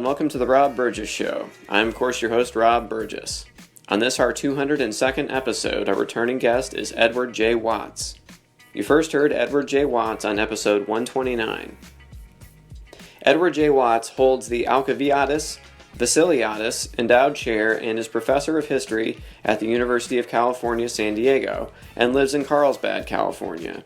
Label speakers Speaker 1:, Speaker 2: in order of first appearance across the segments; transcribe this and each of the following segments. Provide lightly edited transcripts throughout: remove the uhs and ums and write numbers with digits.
Speaker 1: welcome to the Rob Burgess Show. I'm, of course, your host, Rob Burgess. On this, our 202nd episode, our returning guest is Edward J. Watts. You first heard Edward J. Watts on episode 129. Edward J. Watts holds the Alkiviadis Vassiliadis Endowed Chair and is professor of history at the University of California, San Diego, and lives in Carlsbad, California.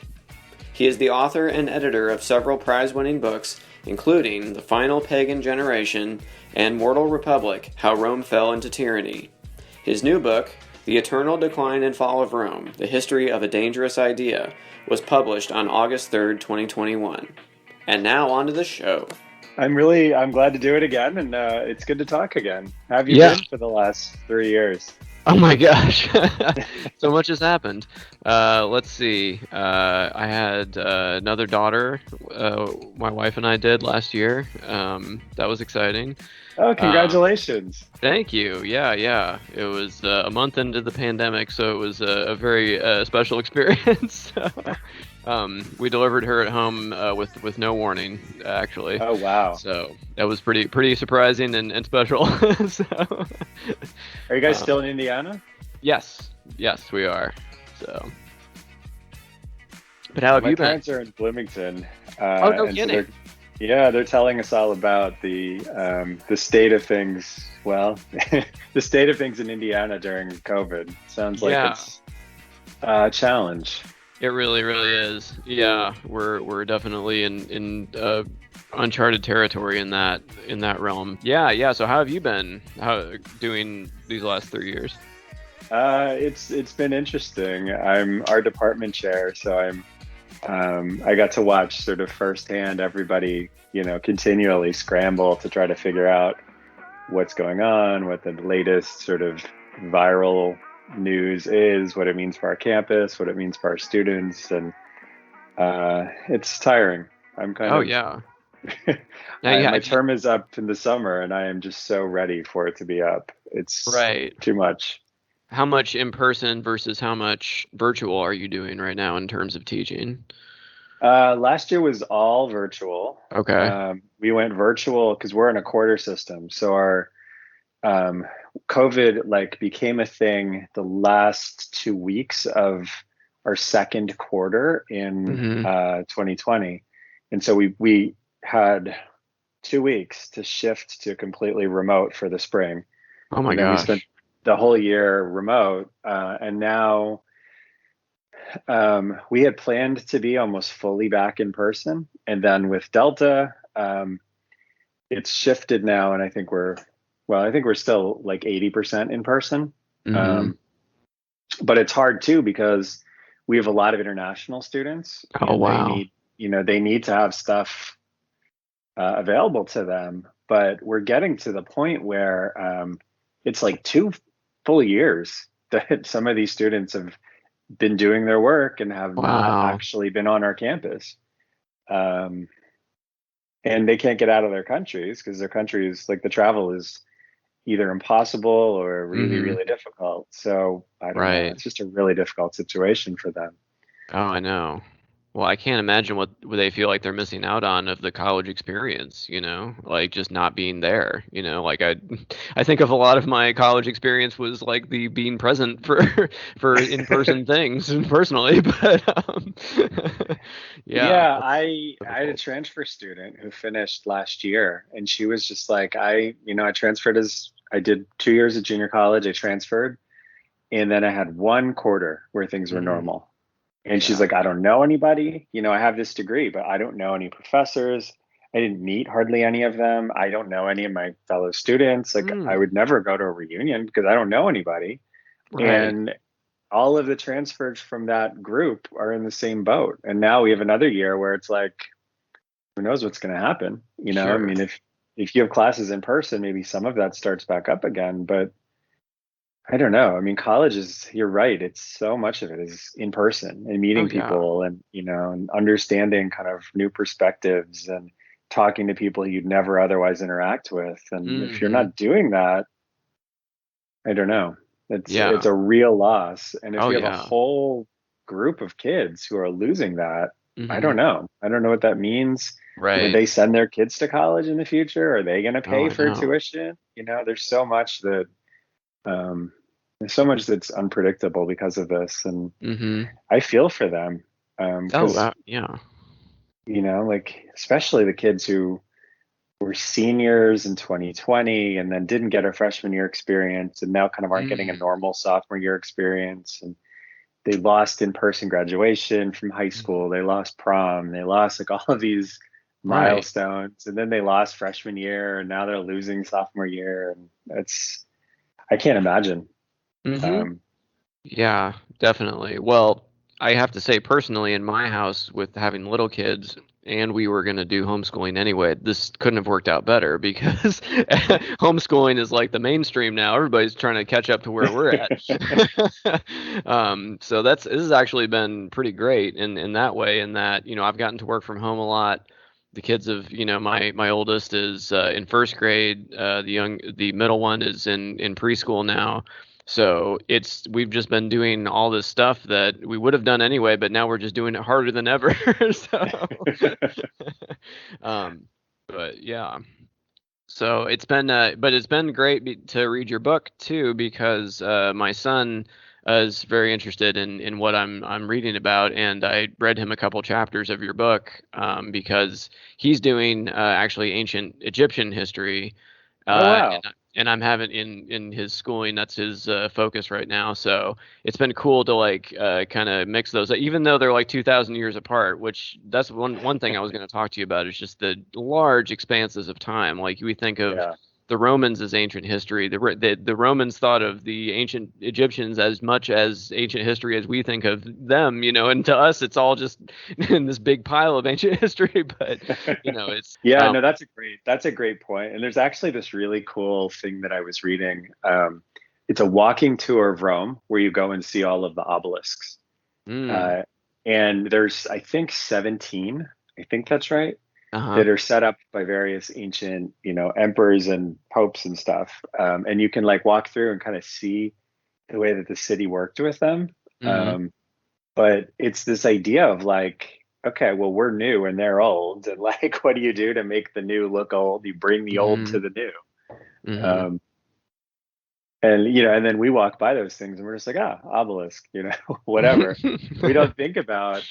Speaker 1: He is the author and editor of several prize-winning books, including The Final Pagan Generation and Mortal Republic, How Rome Fell Into Tyranny. His new book, The Eternal Decline and Fall of Rome, The History of a Dangerous Idea, was published on August 3rd, 2021. And now on to the show.
Speaker 2: I'm glad to do it again, and it's good to talk again. How have you been for the last 3 years?
Speaker 1: Oh my gosh, so much has happened. Let's see. I had another daughter. My wife and I did last year. That was exciting.
Speaker 2: Oh, congratulations!
Speaker 1: Thank you. Yeah. It was a month into the pandemic, so it was a very special experience. We delivered her at home with no warning, actually.
Speaker 2: Oh wow!
Speaker 1: So that was pretty surprising and special. So,
Speaker 2: are you guys still in Indiana?
Speaker 1: Yes, we are. So, but how have you been?
Speaker 2: My parents are in Bloomington.
Speaker 1: Oh, no kidding!
Speaker 2: So they're telling us all about the state of things. Well, the state of things in Indiana during COVID. Sounds like it's a challenge.
Speaker 1: It really is. Yeah, we're definitely in uncharted territory in that realm. Yeah. So how have you been doing these last 3 years?
Speaker 2: It's been interesting. I'm our department chair, so I got to watch sort of firsthand everybody, continually scramble to try to figure out what's going on, what the latest sort of viral news is, what it means for our campus, what it means for our students, and it's tiring. I'm kind of
Speaker 1: yeah.
Speaker 2: My term is up in the summer, and I am just so ready for it to be up. It's too much.
Speaker 1: How much in person versus how much virtual are you doing right now in terms of teaching?
Speaker 2: Last year was all virtual.
Speaker 1: Okay.
Speaker 2: We went virtual because we're in a quarter system, so our COVID became a thing the last 2 weeks of our second quarter in 2020. And so we had 2 weeks to shift to completely remote for the spring.
Speaker 1: Oh my gosh.
Speaker 2: We spent the whole year remote. And now we had planned to be almost fully back in person. And then with Delta, it's shifted now. And I think we're still like 80% in person. But it's hard too, because we have a lot of international students.
Speaker 1: Oh, wow.
Speaker 2: They need to have stuff available to them. But we're getting to the point where it's like 2 full years that some of these students have been doing their work and have not actually been on our campus. And they can't get out of their countries because their countries, the travel is either impossible or really difficult. So I don't know. It's just a really difficult situation for them.
Speaker 1: Oh, I know. Well, I can't imagine what they feel like they're missing out on of the college experience, just not being there, I think of a lot of my college experience was like the being present for in-person things personally, but
Speaker 2: I had a transfer student who finished last year, and she was just like, I transferred I did 2 years of junior college, I transferred, and then I had 1 quarter where things were normal. And she's like, I don't know anybody. I have this degree, but I don't know any professors. I didn't meet hardly any of them. I don't know any of my fellow students. I would never go to a reunion because I don't know anybody. Right. And all of the transfers from that group are in the same boat. And now we have another year where it's like, who knows what's going to happen?
Speaker 1: Sure.
Speaker 2: I mean, if you have classes in person, maybe some of that starts back up again, but I don't know. I mean, college you're right. It's so much of it is in person and meeting people and, and understanding kind of new perspectives and talking to people you'd never otherwise interact with. And if you're not doing that, I don't know. It's a real loss. And if you have a whole group of kids who are losing that, I don't know. I don't know what that means. Would
Speaker 1: Right.
Speaker 2: they send their kids to college in the future? Are they going to
Speaker 1: Oh,
Speaker 2: pay
Speaker 1: I
Speaker 2: for
Speaker 1: know.
Speaker 2: tuition? There's so much that um, there's so much that's unpredictable because of this, and
Speaker 1: Mm-hmm.
Speaker 2: I feel for them
Speaker 1: Oh,
Speaker 2: because
Speaker 1: yeah.
Speaker 2: like especially the kids who were seniors in 2020 and then didn't get a freshman year experience and now kind of aren't getting a
Speaker 1: Mm.
Speaker 2: normal sophomore year experience, and they lost in-person graduation from high school,
Speaker 1: Mhm.
Speaker 2: they lost prom, they lost like all of these
Speaker 1: Right.
Speaker 2: milestones, and then they lost freshman year and now they're losing sophomore year, and I can't imagine.
Speaker 1: Mm-hmm.
Speaker 2: um
Speaker 1: Yeah, definitely. Well, I have to say personally, in my house with having little kids, and we were going to do homeschooling anyway, this couldn't have worked out better because homeschooling is like the mainstream now. Everybody's trying to catch up to where we're at. So this has actually been pretty great in that way, in that, I've gotten to work from home a lot. The kids have, my oldest is in first grade. The middle one is in preschool now. So we've just been doing all this stuff that we would have done anyway, but now we're just doing it harder than ever. So, um, but yeah. So but it's been great to read your book too, because my son is very interested in what I'm reading about, and I read him a couple chapters of your book, because he's doing actually ancient Egyptian history,
Speaker 2: oh wow.
Speaker 1: and I'm having in his schooling, that's his focus right now. So it's been cool to like kind of mix those, even though they're like 2,000 years apart. Which that's one thing I was going to talk to you about, is just the large expanses of time. Like we think of
Speaker 2: Yeah.
Speaker 1: the Romans as ancient history. The Romans thought of the ancient Egyptians as much as ancient history as we think of them. And to us, it's all just in this big pile of ancient history. But it's
Speaker 2: Yeah, no, that's a great point. And there's actually this really cool thing that I was reading. It's a walking tour of Rome where you go and see all of the obelisks.
Speaker 1: mm,
Speaker 2: Uh, and there's, I think, 17, I think that's right,
Speaker 1: uh-huh.
Speaker 2: that are set up by various ancient, emperors and popes and stuff. And you can like walk through and kind of see the way that the city worked with them.
Speaker 1: Mm-hmm.
Speaker 2: Um, but it's this idea of like, okay, well, we're new and they're old. And like, what do you do to make the new look old? You bring the old
Speaker 1: Mm-hmm.
Speaker 2: to the new.
Speaker 1: Mm-hmm.
Speaker 2: Um, and then we walk by those things and we're just like, obelisk, whatever. We don't think about,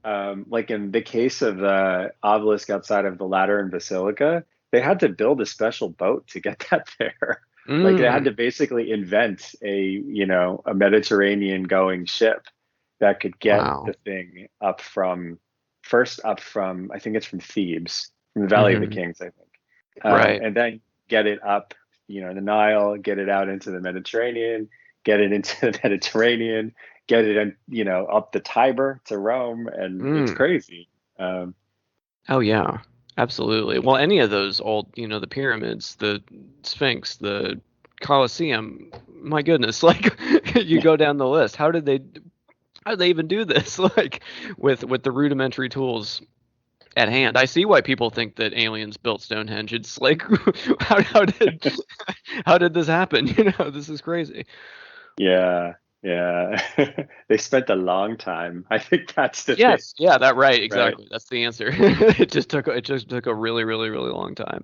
Speaker 2: like in the case of the obelisk outside of the Lateran Basilica, they had to build a special boat to get that there. Like they had
Speaker 1: Mm.
Speaker 2: to basically invent a Mediterranean going ship that could get the
Speaker 1: Wow.
Speaker 2: thing up from, I think it's from Thebes, from the Valley of the
Speaker 1: Mm-hmm.
Speaker 2: Kings, I think.
Speaker 1: Right.
Speaker 2: And then get it up, the Nile, get it out into the Mediterranean, get it into the Mediterranean, get it in, up the Tiber to Rome, and it's
Speaker 1: Mm.
Speaker 2: crazy. Um,
Speaker 1: Oh yeah. Absolutely. Well, any of those old, the pyramids, the Sphinx, the Colosseum, my goodness, like you go down the list. How did they even do this? Like with the rudimentary tools at hand. I see why people think that aliens built Stonehenge. It's like how did how did this happen? This is crazy.
Speaker 2: yeah, yeah. They spent a long time. I think that's the thing,
Speaker 1: Yes, yeah, that right,
Speaker 2: right?
Speaker 1: exactly. That's the answer. It just took a really, really, really long time.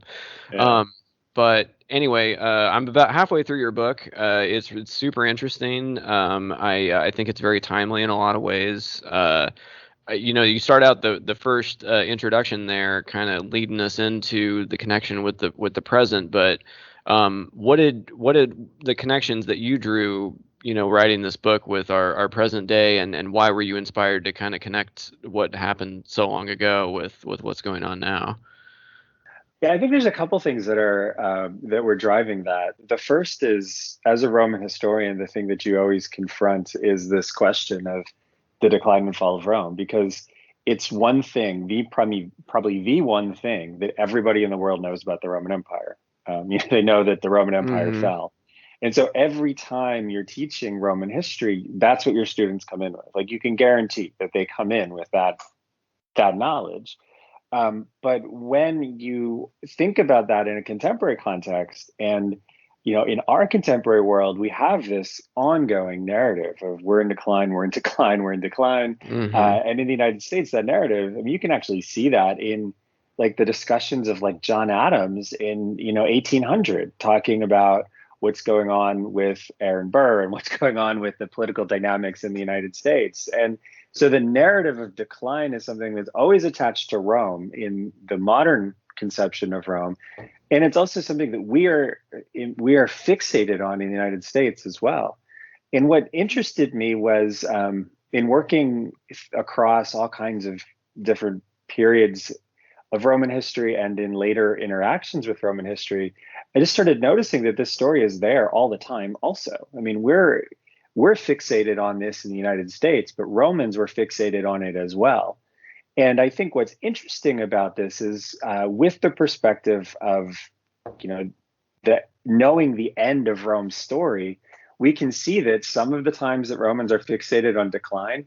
Speaker 2: Yeah.
Speaker 1: Um, but anyway, I'm about halfway through your book. It's super interesting. I think it's very timely in a lot of ways. You start out the first introduction there, kind of leading us into the connection with the present. But what did the connections that you drew, writing this book with our present day, and why were you inspired to kind of connect what happened so long ago with what's going on now?
Speaker 2: Yeah, I think there's a couple things that were driving that. The first is, as a Roman historian, the thing that you always confront is this question of the decline and fall of Rome, because it's one thing, the probably the one thing that everybody in the world knows about the Roman Empire. They know that the Roman Empire
Speaker 1: Mm-hmm.
Speaker 2: fell, and so every time you're teaching Roman history, that's what your students come in with. Like you can guarantee that they come in with that knowledge. But when you think about that in a contemporary context, and in our contemporary world, we have this ongoing narrative of we're in decline, we're in decline, we're in decline. And in the United States, that narrative, I mean, you can actually see that in like the discussions of like John Adams in, 1800, talking about what's going on with Aaron Burr and what's going on with the political dynamics in the United States. And so the narrative of decline is something that's always attached to Rome in the modern conception of Rome. And it's also something that we are fixated on in the United States as well. And what interested me was in working across all kinds of different periods of Roman history and in later interactions with Roman history, I just started noticing that this story is there all the time also. I mean, we're fixated on this in the United States, but Romans were fixated on it as well. And I think what's interesting about this is with the perspective of, that knowing the end of Rome's story, we can see that some of the times that Romans are fixated on decline,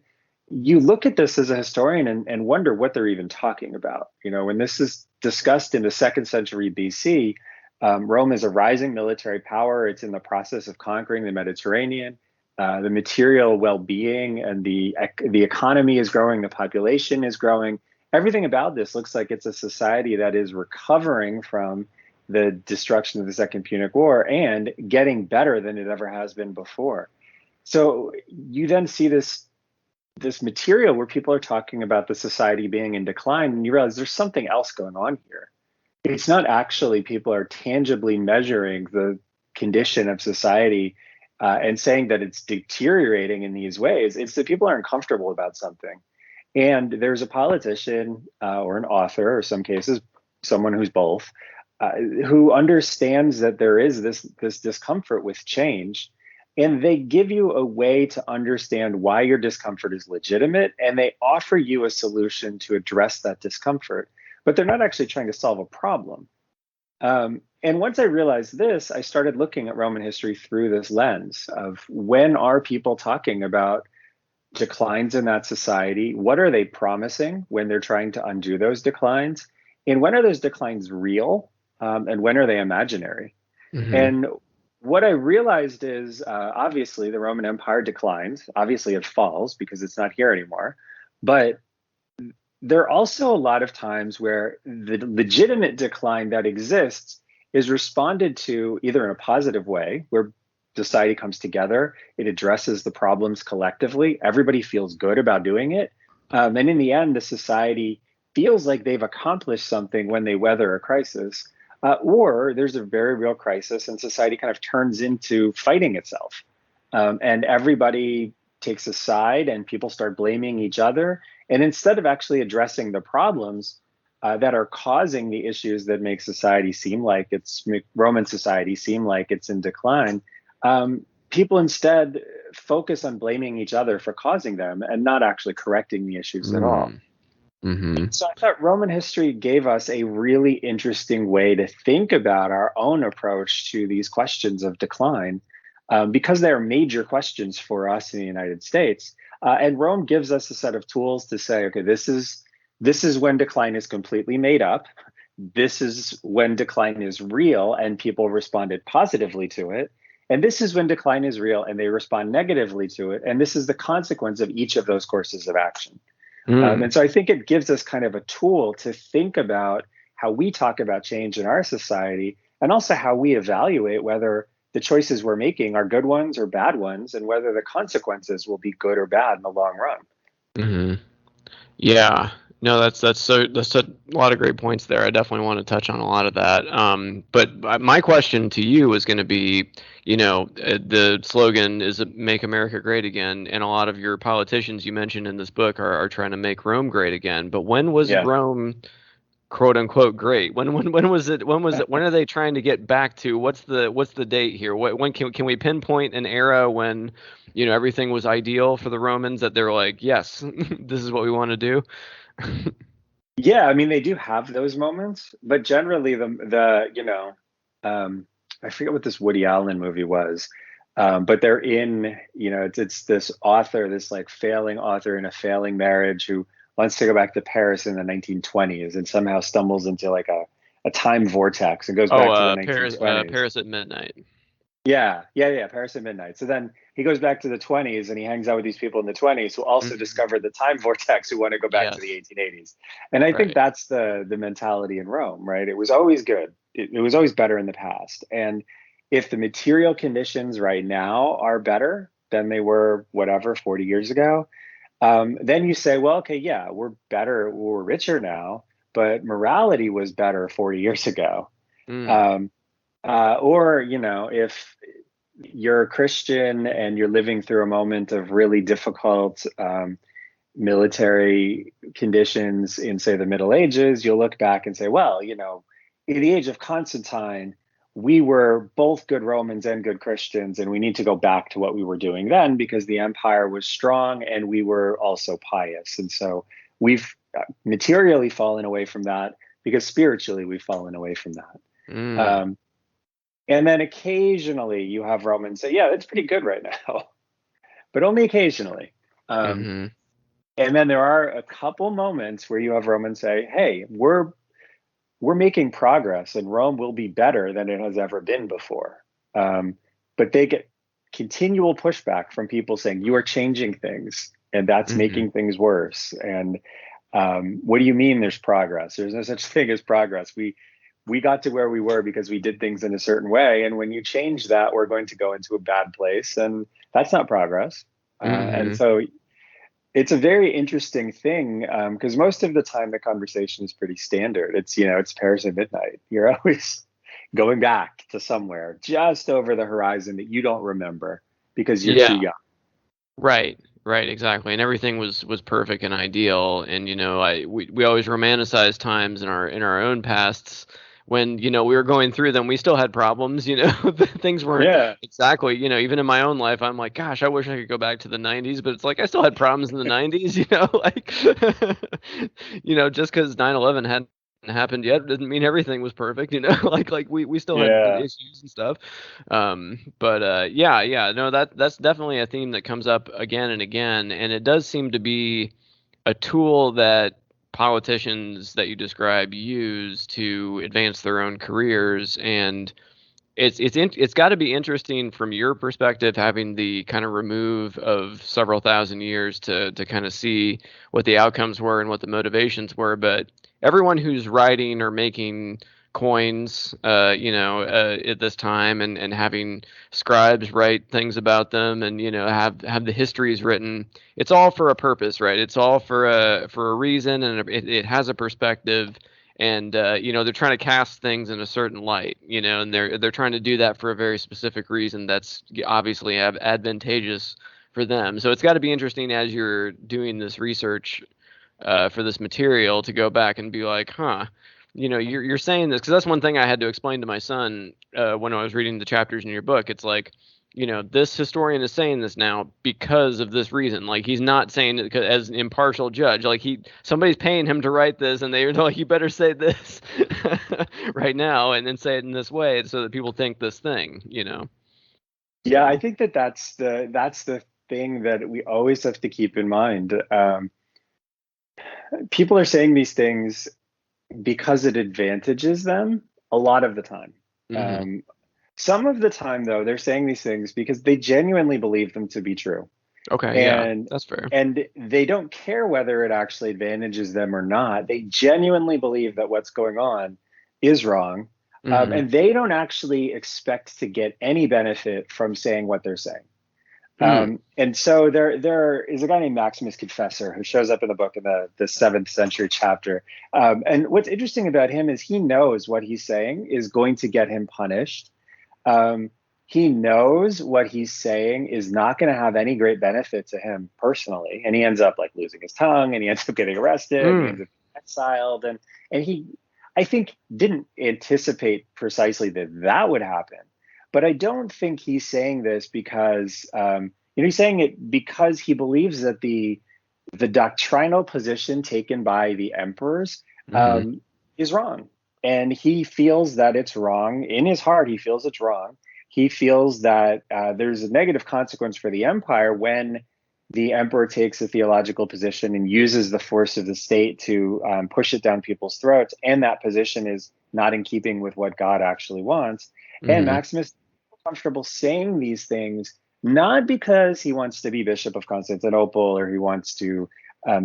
Speaker 2: you look at this as a historian and wonder what they're even talking about. When this is discussed in the 2nd century BC, Rome is a rising military power. It's in the process of conquering the Mediterranean. The material well-being and the economy is growing, the population is growing. Everything about this looks like it's a society that is recovering from the destruction of the Second Punic War and getting better than it ever has been before. So you then see this material where people are talking about the society being in decline, and you realize there's something else going on here. It's not actually people are tangibly measuring the condition of society and saying that it's deteriorating in these ways. It's that people aren't comfortable about something. And there's a politician or an author, or some cases, someone who's both, who understands that there is this discomfort with change. And they give you a way to understand why your discomfort is legitimate. And they offer you a solution to address that discomfort. But they're not actually trying to solve a problem. And once I realized this, I started looking at Roman history through this lens of when are people talking about declines in that society? What are they promising when they're trying to undo those declines? And when are those declines real? And when are they imaginary? And what I realized is obviously the Roman Empire declines. Obviously it falls because it's not here anymore. But there are also a lot of times where the legitimate decline that exists is responded to either in a positive way, where society comes together, it addresses the problems collectively, everybody feels good about doing it. And in the end, the society feels like they've accomplished something when they weather a crisis. Or there's a very real crisis and society kind of turns into fighting itself. And everybody takes a side and people start blaming each other. And instead of actually addressing the problems that are causing the issues that make society seem like Roman society seem like it's in decline, people instead focus on blaming each other for causing them and not actually correcting the issues at all. So I thought Roman history gave us a really interesting way to think about our own approach to these questions of decline, because they are major questions for us in the United States. And Rome gives us a set of tools to say, okay, this is when decline is completely made up. This is when decline is real and people responded positively to it. And this is when decline is real and they respond negatively to it. And this is the consequence of each of those courses of action. And so I think it gives us kind of a tool to think about how we talk about change in our society and also how we evaluate whether the choices we're making are good ones or bad ones and whether the consequences will be good or bad in the long run.
Speaker 1: Yeah. No, that's a lot of great points there. I definitely want to touch on a lot of that. But my question to you is going to be, the slogan is "Make America Great Again," and a lot of your politicians you mentioned in this book are trying to make Rome great again. But when was Rome, quote unquote, great? When was it? When are they trying to get back to? What's the date here? When can we pinpoint an era when everything was ideal for the Romans, that they're like, yes, this is what we want to do?
Speaker 2: Yeah, I mean, they do have those moments, but generally I forget what this Woody Allen movie was, but they're in, it's this author, this like failing author in a failing marriage who wants to go back to Paris in the 1920s and somehow stumbles into like a time vortex and goes back to the 1920s.
Speaker 1: Paris at Midnight.
Speaker 2: Yeah. Paris at midnight. So then he goes back to the 20s and he hangs out with these people in the 20s who also
Speaker 1: Mhm.
Speaker 2: discovered the time vortex, who want to go back to the
Speaker 1: Yes.
Speaker 2: 1880s. And I think
Speaker 1: Right.
Speaker 2: that's the mentality in Rome, right? It was always good. It was always better in the past. And if the material conditions right now are better than they were, whatever, 40 years ago, then you say, well, okay, yeah, we're better, we're richer now, but morality was better 40 years ago.
Speaker 1: Mm.
Speaker 2: Um, or, if you're a Christian and you're living through a moment of really difficult military conditions in, say, the Middle Ages, you'll look back and say, well, in the age of Constantine, we were both good Romans and good Christians, and we need to go back to what we were doing then because the empire was strong and we were also pious. And so we've materially fallen away from that because spiritually we've fallen away from that.
Speaker 1: Mm.
Speaker 2: Um, and then occasionally you have Romans say, yeah, it's pretty good right now, but only occasionally. Um,
Speaker 1: Mhm.
Speaker 2: and then there are a couple moments where you have Romans say, hey, we're making progress and Rome will be better than it has ever been before. But they get continual pushback from people saying, you are changing things and that's
Speaker 1: Mhm.
Speaker 2: making things worse. And what do you mean there's progress? There's no such thing as progress. We got to where we were because we did things in a certain way. And when you change that, we're going to go into a bad place. And that's not progress. And
Speaker 1: Mhm.
Speaker 2: so it's a very interesting thing because most of the time the conversation is pretty standard. It's Paris at midnight. You're always going back to somewhere just over the horizon that you don't remember because you're too
Speaker 1: Yeah.
Speaker 2: young.
Speaker 1: Right. Right. Exactly. And everything was perfect and ideal. And we always romanticize times in our own pasts when we were going through them. We still had problems. Things weren't
Speaker 2: Yeah,
Speaker 1: exactly. Even in my own life, I'm like, gosh, I wish I could go back to the '90s. But it's like I still had problems in the '90s. Like just because 9/11 hadn't happened yet doesn't mean everything was perfect. like we still had
Speaker 2: yeah.
Speaker 1: issues and stuff. But yeah, no, that's definitely a theme that comes up again and again, and it does seem to be a tool that politicians that you describe use to advance their own careers. And it's got to be interesting from your perspective, having the kind of remove of several thousand years to kind of see what the outcomes were and what the motivations were. But everyone who's writing or making coins, at this time, and having scribes write things about them, and have the histories written, it's all for a purpose, right? It's all for a reason, and it has a perspective. And they're trying to cast things in a certain light, and they're trying to do that for a very specific reason that's obviously advantageous for them. So it's got to be interesting as you're doing this research for this material to go back and be like, huh, you're saying this, because that's one thing I had to explain to my son when I was reading the chapters in your book. It's like, this historian is saying this now because of this reason. Like, he's not saying it as an impartial judge. Like, somebody's paying him to write this, and they're like, you better say this right now, and then say it in this way so that people think this thing.
Speaker 2: Yeah, I think that's the thing that we always have to keep in mind. People are saying these things because it advantages them a lot of the time.
Speaker 1: Hmm.
Speaker 2: Um, some of the time, though, they're saying these things because they genuinely believe them to be true,
Speaker 1: Okay, yeah,
Speaker 2: and
Speaker 1: that's fair.
Speaker 2: and they don't care whether it actually advantages them or not. They genuinely believe that what's going on is wrong,
Speaker 1: Hmm.
Speaker 2: and they don't actually expect to get any benefit from saying what they're saying.
Speaker 1: Mm.
Speaker 2: And so there is a guy named Maximus Confessor who shows up in the book in the 7th century chapter. And what's interesting about him is he knows what he's saying is going to get him punished. Um, he knows what he's saying is not going to have any great benefit to him personally, and he ends up like losing his tongue, and he ends up getting arrested, and he ends
Speaker 1: Mm.
Speaker 2: up exiled, and he, I think, didn't anticipate precisely that would happen. But I don't think he's saying this because he's saying it because he believes that the doctrinal position taken by the emperors
Speaker 1: Hmm.
Speaker 2: is wrong. And he feels that it's wrong. In his heart, he feels it's wrong. He feels that there's a negative consequence for the empire when the emperor takes a theological position and uses the force of the state to push it down people's throats. And that position is not in keeping with what God actually wants. And
Speaker 1: Hmm.
Speaker 2: Maximus comfortable saying these things, not because he wants to be Bishop of Constantinople or he wants to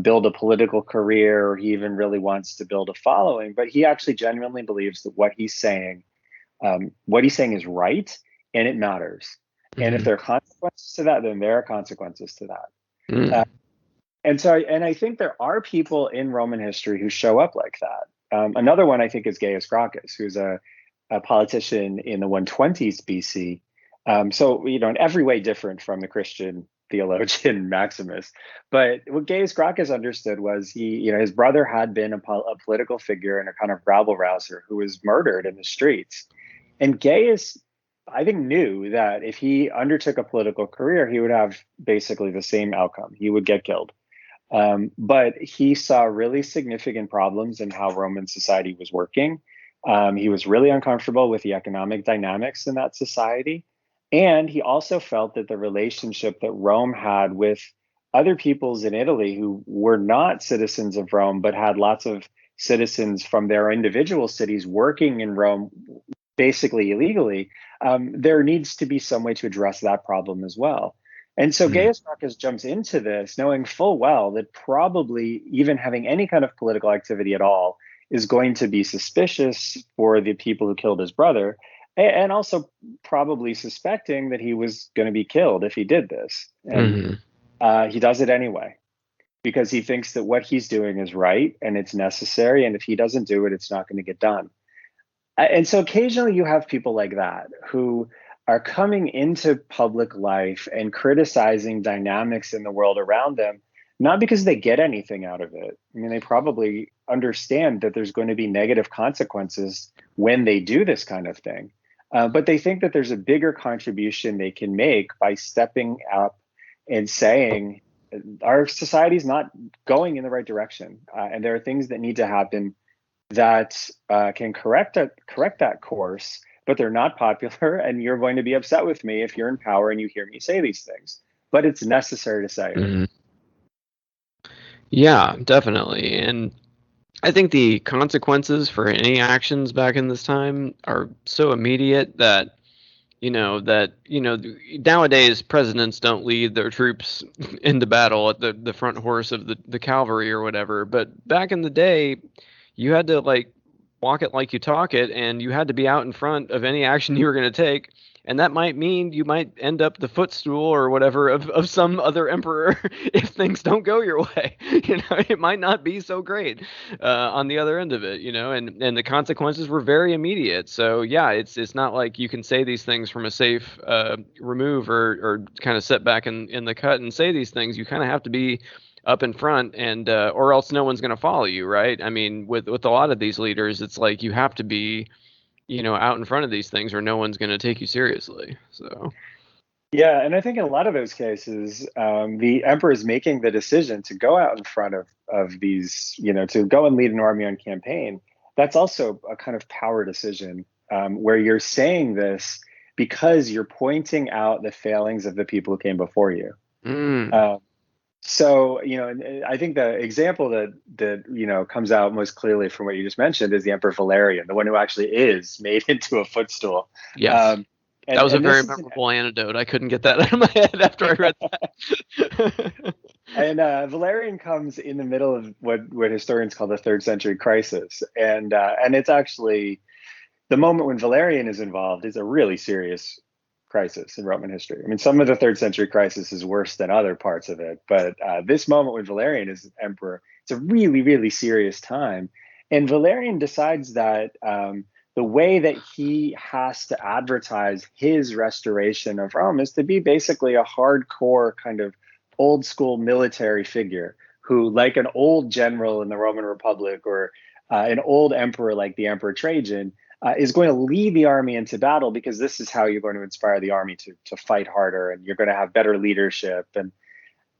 Speaker 2: build a political career or he even really wants to build a following, but he actually genuinely believes that what he's saying is right and it matters. And if there are consequences to that, then there are consequences to that. And I think there are people in Roman history who show up like that. Another one I think is Gaius Gracchus, who's a politician in the 120s BC. So, in every way different from the Christian theologian Maximus. But what Gaius Gracchus understood was his brother had been a political figure and a kind of rabble rouser who was murdered in the streets. And Gaius, I think, knew that if he undertook a political career, he would have basically the same outcome. He would get killed. But he saw really significant problems in how Roman society was working. He was really uncomfortable with the economic dynamics in that society. And he also felt that the relationship that Rome had with other peoples in Italy who were not citizens of Rome, but had lots of citizens from their individual cities working in Rome, basically illegally, there needs to be some way to address that problem as well. And so Gaius Gracchus jumps into this knowing full well that probably even having any kind of political activity at all is going to be suspicious for the people who killed his brother, and also probably suspecting that he was going to be killed if he did this. And he does it anyway, because he thinks that what he's doing is right and it's necessary. And if he doesn't do it, it's not going to get done. And so occasionally you have people like that who are coming into public life and criticizing dynamics in the world around them, not because they get anything out of it. I mean, they probably understand that there's going to be negative consequences when they do this kind of thing. But they think that there's a bigger contribution they can make by stepping up and saying, our society's not going in the right direction. And there are things that need to happen that can correct that course, but they're not popular, and you're going to be upset with me if you're in power and you hear me say these things. But it's necessary to say it.
Speaker 1: Yeah, definitely. And I think the consequences for any actions back in this time are so immediate that nowadays presidents don't lead their troops into battle at the front horse of the cavalry or whatever. But back in the day, you had to walk it like you talk it, and you had to be out in front of any action you were going to take. And that might mean you might end up the footstool or whatever of some other emperor if things don't go your way. It might not be so great on the other end of it, and the consequences were very immediate. So yeah, it's not like you can say these things from a safe remove or kind of sit back in the cut and say these things. You kind of have to be up in front, and or else no one's going to follow you, right? I mean, with a lot of these leaders, it's like you have to be out in front of these things or no one's going to take you seriously. So
Speaker 2: yeah, and I think in a lot of those cases, the emperor is making the decision to go out in front of these, to go and lead an army on campaign. That's also a kind of power decision, where you're saying this because you're pointing out the failings of the people who came before you. So, I think the example that comes out most clearly from what you just mentioned is the Emperor Valerian, the one who actually is made into a footstool.
Speaker 1: Yes. That was a very memorable anecdote. I couldn't get that out of my head after I read that.
Speaker 2: And Valerian comes in the middle of what historians call the 3rd century crisis. And it's actually the moment when Valerian is involved is a really serious crisis in Roman history. I mean, some of the 3rd century crisis is worse than other parts of it, but this moment when Valerian is emperor, it's a really, really serious time. And Valerian decides that the way that he has to advertise his restoration of Rome is to be basically a hardcore kind of old school military figure who, like an old general in the Roman Republic or an old emperor like the Emperor Trajan, is going to lead the army into battle, because this is how you're going to inspire the army to fight harder, and you're going to have better leadership. And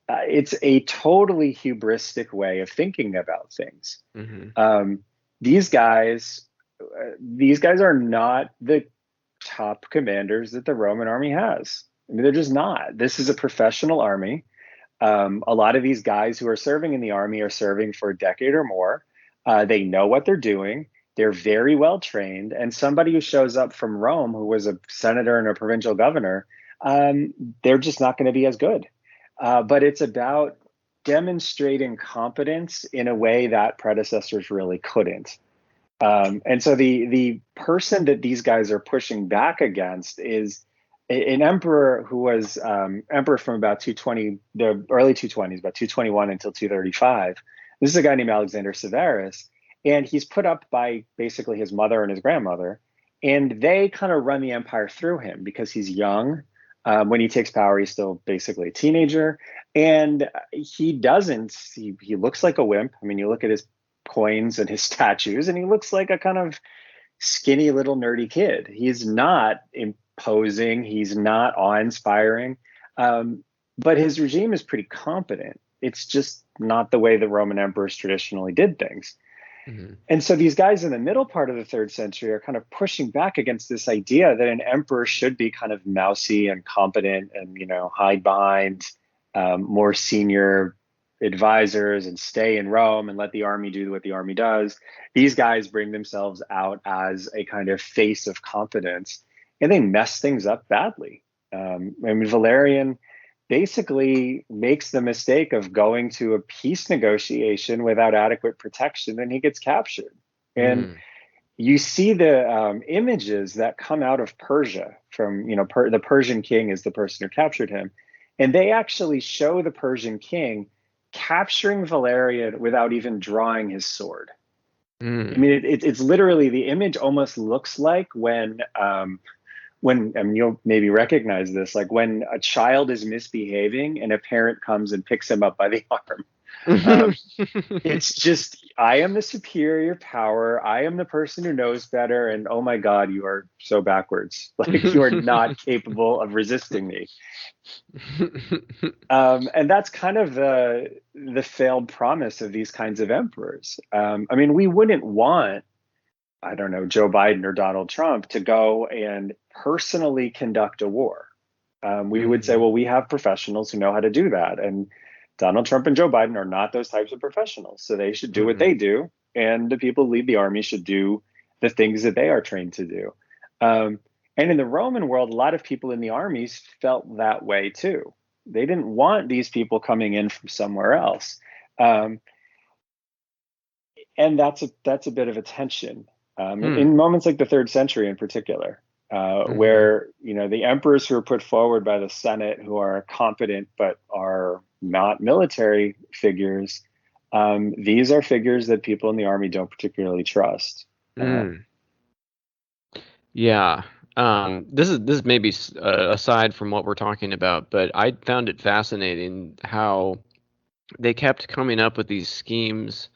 Speaker 2: it's a totally hubristic way of thinking about things. These guys are not the top commanders that the Roman army has. I mean, they're just not. This is a professional army. A lot of these guys who are serving in the army are serving for a decade or more. They know what they're doing. They're very well trained, and somebody who shows up from Rome, who was a senator and a provincial governor, they're just not going to be as good. But it's about demonstrating competence in a way that predecessors really couldn't. And so the person that these guys are pushing back against is an emperor who was emperor from about 220, the early 220s, about 221 until 235. This is a guy named Alexander Sivaris, and he's put up by basically his mother and his grandmother, and they kind of run the empire through him because he's young. When he takes power, he's still basically a teenager, and he doesn't. He looks like a wimp. I mean, you look at his coins and his statues, and he looks like a kind of skinny little nerdy kid. He's not imposing. He's not awe-inspiring, but his regime is pretty competent. It's just not the way the Roman emperors traditionally did things. Mm-hmm. And so these guys in the middle part of the 3rd century are kind of pushing back against this idea that an emperor should be kind of mousy and competent and, hide behind more senior advisors and stay in Rome and let the army do what the army does. These guys bring themselves out as a kind of face of competence, and they mess things up badly. Valerian basically makes the mistake of going to a peace negotiation without adequate protection, and he gets captured. And you see the images that come out of Persia from, the Persian king is the person who captured him. And they actually show the Persian king capturing Valerian without even drawing his sword. I mean, it's literally, the image almost looks like when you'll maybe recognize this, like when a child is misbehaving and a parent comes and picks him up by the arm. It's just, I am the superior power. I am the person who knows better. And oh my God, you are so backwards. Like, you are not capable of resisting me. And that's kind of the failed promise of these kinds of emperors. I mean, we wouldn't want, I don't know, Joe Biden or Donald Trump to go and personally conduct a war. We would say, well, we have professionals who know how to do that. And Donald Trump and Joe Biden are not those types of professionals. So they should do what they do. And the people who lead the army should do the things that they are trained to do. And in the Roman world, a lot of people in the armies felt that way too. They didn't want these people coming in from somewhere else. And that's a bit of a tension. In moments like the 3rd century in particular, where, the emperors who are put forward by the Senate, who are competent but are not military figures, these are figures that people in the army don't particularly trust.
Speaker 1: Yeah. This is maybe aside from what we're talking about, but I found it fascinating how they kept coming up with these schemes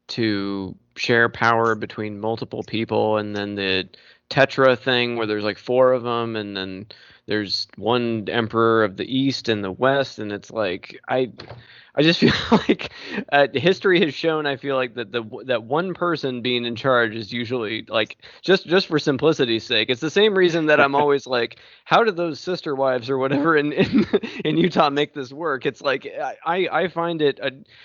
Speaker 1: to share power between multiple people, and then the Tetra thing where there's like 4 of them, and then there's one emperor of the East and the West, and it's like I just feel like history has shown, I feel like, that one person being in charge is usually, like, just for simplicity's sake. It's the same reason that I'm always like, how did those sister wives or whatever in Utah make this work? It's like I find it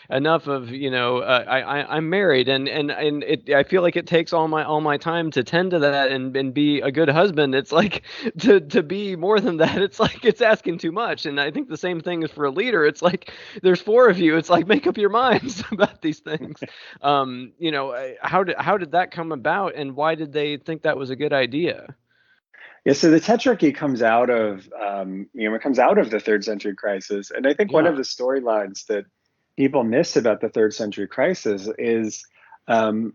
Speaker 1: enough of, I'm married, and I feel like it takes all my time to tend to that and be a good husband. It's like to be more than that. It's like it's asking too much. And I think the same thing is for a leader. It's like there's 4 of you. It's like, make up your minds about these things. How did that come about, and why did they think that was a good idea?
Speaker 2: Yeah, so the Tetrarchy comes out of it comes out of the 3rd century crisis, and I think one of the storylines that people miss about the 3rd century crisis is in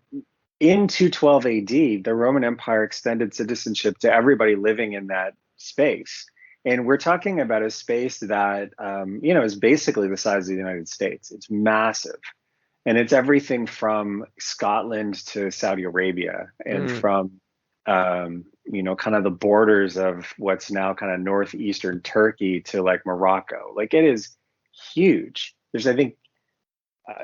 Speaker 2: 212 AD, the Roman Empire extended citizenship to everybody living in that space. And we're talking about a space that, is basically the size of the United States. It's massive. And it's everything from Scotland to Saudi Arabia, and from, kind of the borders of what's now kind of northeastern Turkey to like Morocco. Like, it is huge. There's, I think,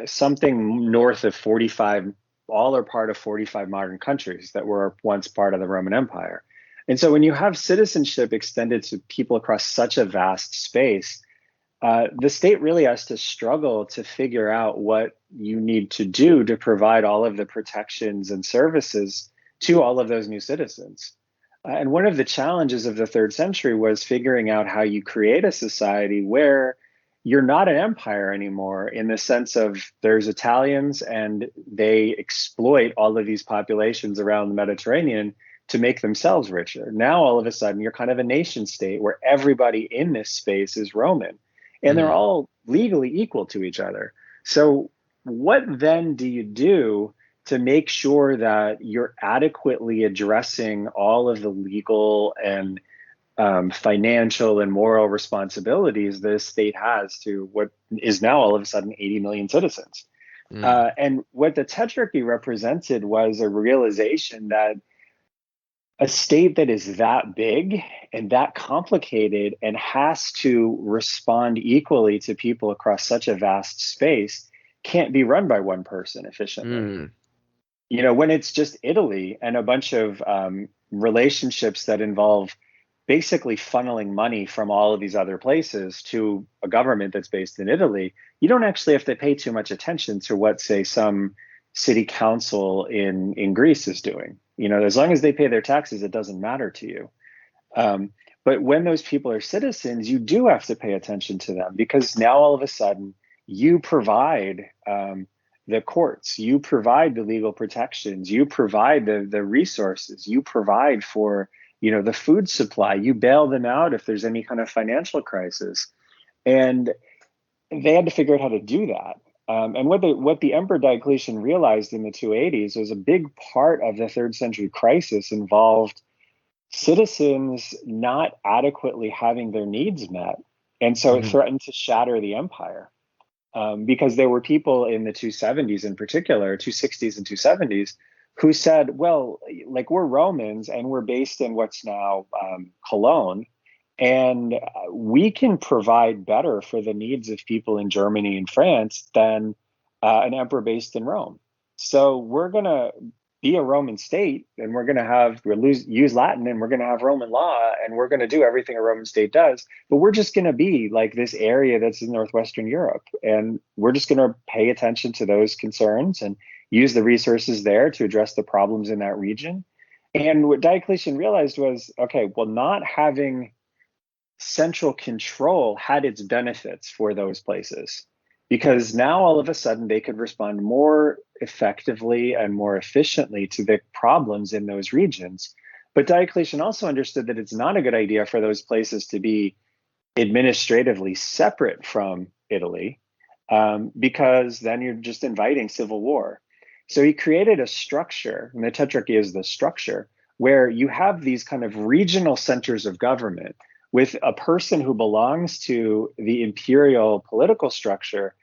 Speaker 2: something north of 45, all are part of 45 modern countries that were once part of the Roman Empire. And so when you have citizenship extended to people across such a vast space, the state really has to struggle to figure out what you need to do to provide all of the protections and services to all of those new citizens. And one of the challenges of the third century was figuring out how you create a society where you're not an empire anymore, in the sense of there's Italians and they exploit all of these populations around the Mediterranean to make themselves richer. Now, all of a sudden, you're kind of a nation state where everybody in this space is Roman and they're all legally equal to each other. So what then do you do to make sure that you're adequately addressing all of the legal and financial and moral responsibilities the state has to what is now all of a sudden 80 million citizens? And what the Tetrarchy represented was a realization that a state that is that big and that complicated and has to respond equally to people across such a vast space can't be run by one person efficiently. You know, when it's just Italy and a bunch of relationships that involve basically funneling money from all of these other places to a government that's based in Italy, you don't actually have to pay too much attention to what, say, some city council in Greece is doing. You know, as long as they pay their taxes, it doesn't matter to you. But when those people are citizens, you do have to pay attention to them, because now all of a sudden you provide the courts, you provide the legal protections, you provide the resources, you provide for, you know, the food supply, you bail them out if there's any kind of financial crisis. And they had to figure out how to do that. And what the Emperor Diocletian realized in the 280s was a big part of the third century crisis involved citizens not adequately having their needs met. And so it threatened to shatter the empire, because there were people in the 270s in particular, 260s and 270s, who said, well, like, we're Romans and we're based in what's now Cologne, and we can provide better for the needs of people in Germany and France than an emperor based in Rome. So we're going to be a Roman state, and we're going to use Latin, and we're going to have Roman law, and we're going to do everything a Roman state does. But we're just going to be like this area that's in Northwestern Europe, and we're just going to pay attention to those concerns and use the resources there to address the problems in that region. And what Diocletian realized was, okay, well, not having central control had its benefits for those places, because now all of a sudden they could respond more effectively and more efficiently to the problems in those regions. But Diocletian also understood that it's not a good idea for those places to be administratively separate from Italy, because then you're just inviting civil war. So he created a structure, and the Tetrarchy is the structure, where you have these kind of regional centers of government with a person who belongs to the imperial political structure,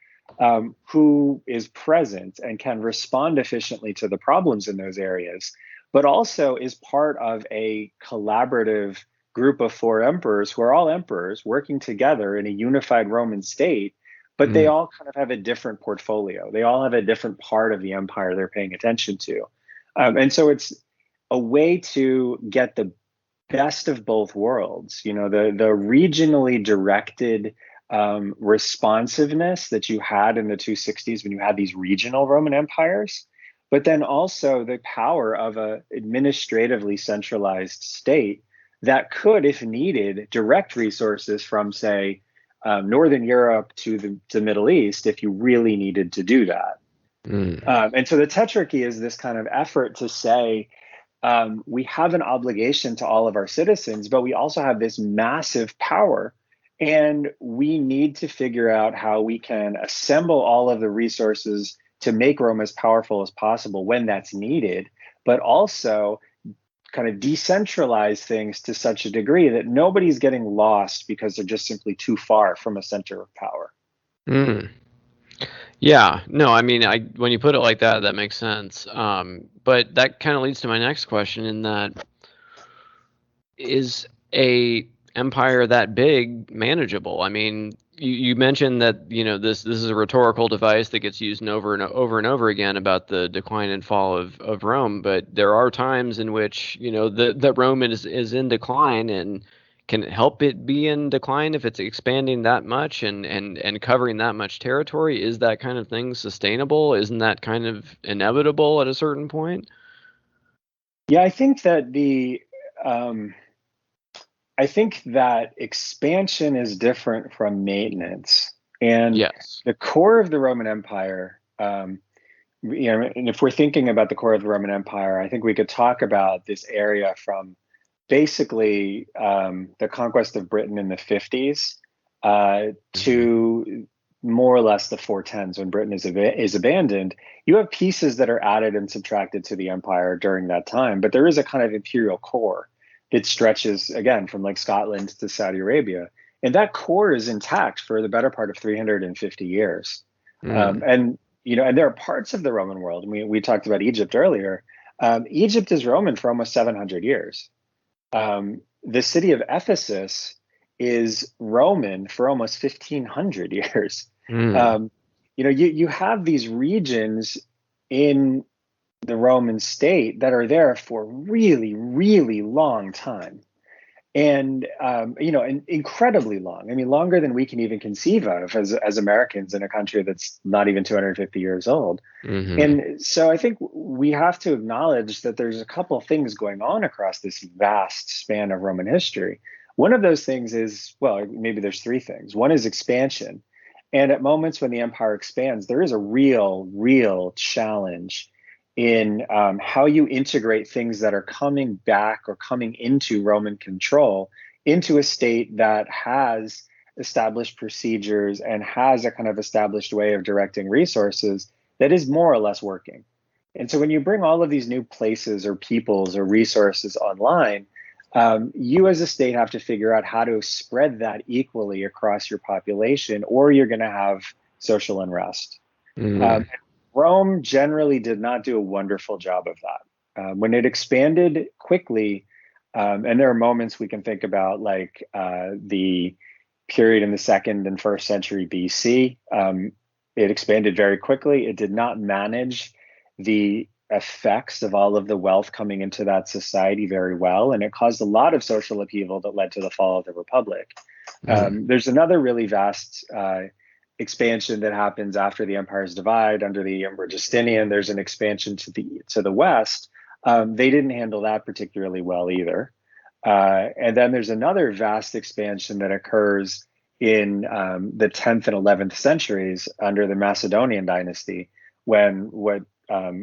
Speaker 2: who is present and can respond efficiently to the problems in those areas, but also is part of a collaborative group of four emperors who are all emperors working together in a unified Roman state, but they all kind of have a different portfolio. They all have a different part of the empire they're paying attention to. And so it's a way to get the best of both worlds, you know, the regionally directed responsiveness that you had in the 260s when you had these regional Roman empires, but then also the power of a administratively centralized state that could, if needed, direct resources from, say, Northern Europe to the Middle East if you really needed to do that. And so the Tetrarchy is this kind of effort to say, we have an obligation to all of our citizens, but we also have this massive power, and we need to figure out how we can assemble all of the resources to make Rome as powerful as possible when that's needed, but also kind of decentralize things to such a degree that nobody's getting lost because they're just simply too far from a center of power.
Speaker 1: Yeah, no, I mean, when you put it like that, that makes sense. But that kind of leads to my next question, in that, is a empire that big manageable? I mean, you mentioned that, you know, this is a rhetorical device that gets used over and over again about the decline and fall of Rome, but there are times in which, you know, that Rome is in decline, and can it help it be in decline if it's expanding that much and covering that much territory? Is that kind of thing sustainable? Isn't that kind of inevitable at a certain point?
Speaker 2: Yeah, um, I think that expansion is different from maintenance. And
Speaker 1: Yes.
Speaker 2: the core of the Roman Empire, and if we're thinking about the core of the Roman Empire, I think we could talk about this area from basically the conquest of Britain in the 50s
Speaker 1: Hmm.
Speaker 2: to more or less the 410s when Britain is abandoned. You have pieces that are added and subtracted to the empire during that time, but there is a kind of imperial core that stretches again from like Scotland to Saudi Arabia, and that core is intact for the better part of 350 years.
Speaker 1: Mm.
Speaker 2: And and there are parts of the Roman world. We talked about Egypt earlier. Egypt is Roman for almost 700 years. The city of Ephesus is Roman for almost 1500 years.
Speaker 1: Mm.
Speaker 2: Um, you have these regions in the Roman state that are there for really, really long time. And incredibly long. I mean, longer than we can even conceive of as Americans in a country that's not even 250 years old.
Speaker 1: Hmm.
Speaker 2: And so I think we have to acknowledge that there's a couple of things going on across this vast span of Roman history. One of those things is, well, maybe there's three things. One is expansion. And at moments when the empire expands, there is a real, real challenge in how you integrate things that are coming back or coming into Roman control into a state that has established procedures and has a kind of established way of directing resources that is more or less working. And so when you bring all of these new places or peoples or resources online, you as a state have to figure out how to spread that equally across your population, or you're going to have social unrest.
Speaker 1: Mm.
Speaker 2: Um, Rome generally did not do a wonderful job of that. When it expanded quickly, and there are moments we can think about, like the period in the second and first century BC. It expanded very quickly. It did not manage the effects of all of the wealth coming into that society very well, and it caused a lot of social upheaval that led to the fall of the Republic.
Speaker 1: Mm.
Speaker 2: There's another really vast expansion that happens after the empire's divide under the Emperor Justinian. There's an expansion to the west. They didn't handle that particularly well either. And then there's another vast expansion that occurs in the 10th and 11th centuries under the Macedonian dynasty, when what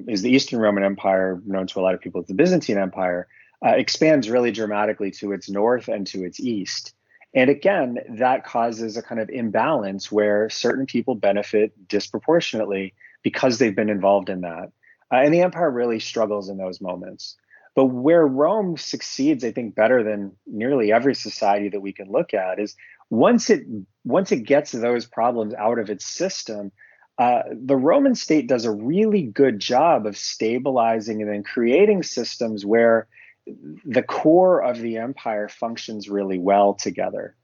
Speaker 2: is the Eastern Roman Empire, known to a lot of people as the Byzantine Empire, expands really dramatically to its north and to its east. And again, that causes a kind of imbalance where certain people benefit disproportionately because they've been involved in that. And the empire really struggles in those moments. But where Rome succeeds, I think, better than nearly every society that we can look at is once it gets those problems out of its system, the Roman state does a really good job of stabilizing and then creating systems where the core of the empire functions really well together,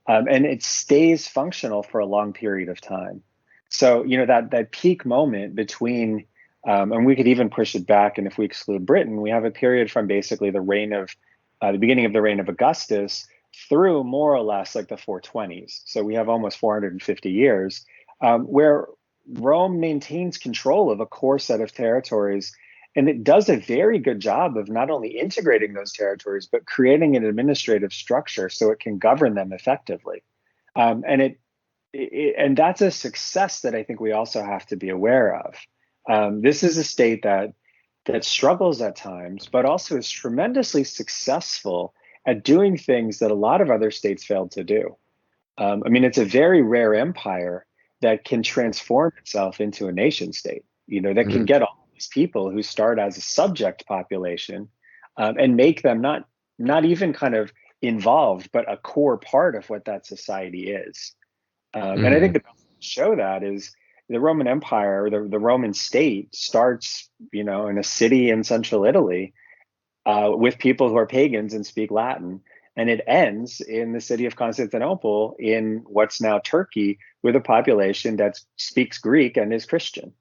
Speaker 2: and it stays functional for a long period of time. So that peak moment between, and we could even push it back, and if we exclude Britain, we have a period from basically the beginning of the reign of Augustus through more or less like the 420s. So we have almost 450 years where Rome maintains control of a core set of territories, and it does a very good job of not only integrating those territories, but creating an administrative structure so it can govern them effectively. And that's a success that I think we also have to be aware of. This is a state that struggles at times, but also is tremendously successful at doing things that a lot of other states failed to do. I mean, it's a very rare empire that can transform itself into a nation state, that can
Speaker 1: Mm.
Speaker 2: get all these people who start as a subject population and make them not even kind of involved, but a core part of what that society is. And I think
Speaker 1: Mm.
Speaker 2: the best way to show that is the Roman Empire, or the Roman state starts, in a city in central Italy with people who are pagans and speak Latin. And it ends in the city of Constantinople in what's now Turkey with a population that speaks Greek and is Christian.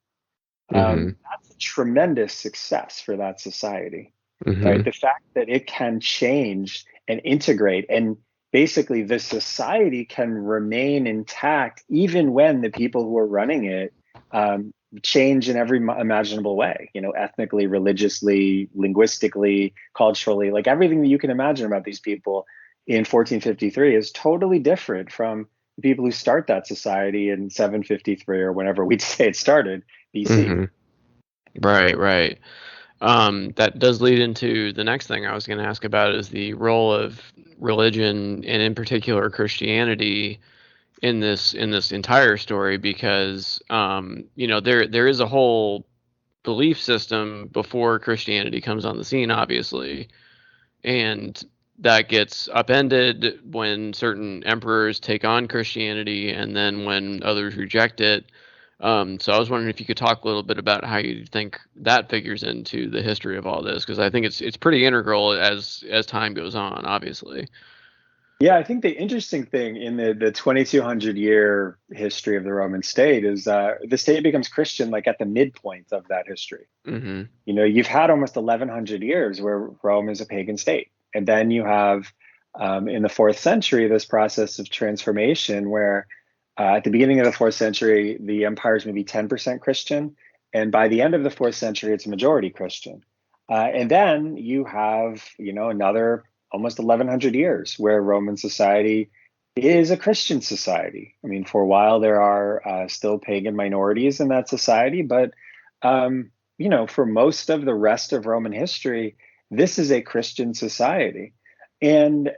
Speaker 1: Mm.
Speaker 2: That's a tremendous success for that society, right?
Speaker 1: Mm.
Speaker 2: The fact that it can change and integrate and basically the society can remain intact even when the people who are running it change in every imaginable way, ethnically, religiously, linguistically, culturally, like everything that you can imagine about these people in 1453 is totally different from the people who start that society in 753 or whenever we'd say it started, BC.
Speaker 1: Mm-hmm. Right. That does lead into the next thing I was going to ask about, is the role of religion, and in particular Christianity, in this entire story, because there is a whole belief system before Christianity comes on the scene, obviously, and that gets upended when certain emperors take on Christianity, and then when others reject it. So I was wondering if you could talk a little bit about how you think that figures into the history of all this, because I think it's pretty integral as time goes on, obviously.
Speaker 2: Yeah, I think the interesting thing in the 2200 year history of the Roman state is the state becomes Christian like at the midpoint of that history.
Speaker 1: Mm-hmm.
Speaker 2: You've had almost 1100 years where Rome is a pagan state. And then you have in the fourth century this process of transformation where at the beginning of the fourth century, the empire is maybe 10% Christian. And by the end of the fourth century, it's a majority Christian. And then you have, another almost 1100 years where Roman society is a Christian society. I mean, for a while, there are still pagan minorities in that society, but for most of the rest of Roman history, this is a Christian society. And